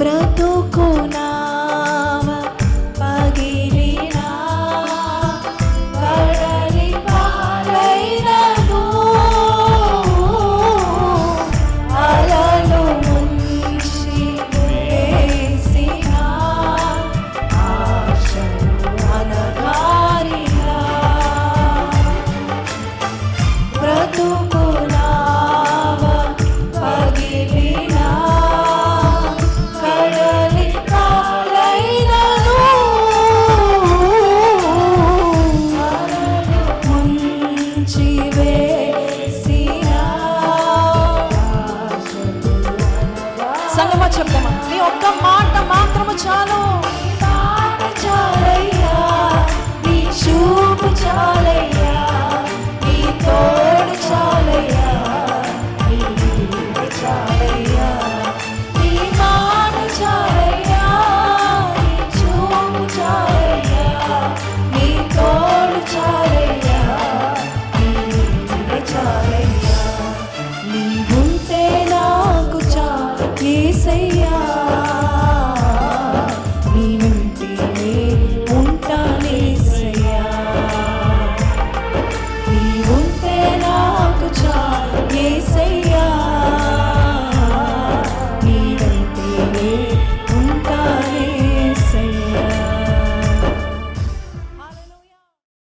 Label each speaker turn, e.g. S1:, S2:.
S1: బ్రతుకునావ పగిలినా కడలి పాలైనను అలలు ముంచి వేసిన ఆశలు అనగారినా బ్రతుకునావ పగిలినా కడలి పాలైనను ముంచి వేసిన సంగమా చెప్తామా నీ ఒక్క మాట మాత్రము చాలు చాలయ్యా నీ చూపు చాలయ్యా నీ తోడు చాలయ్యా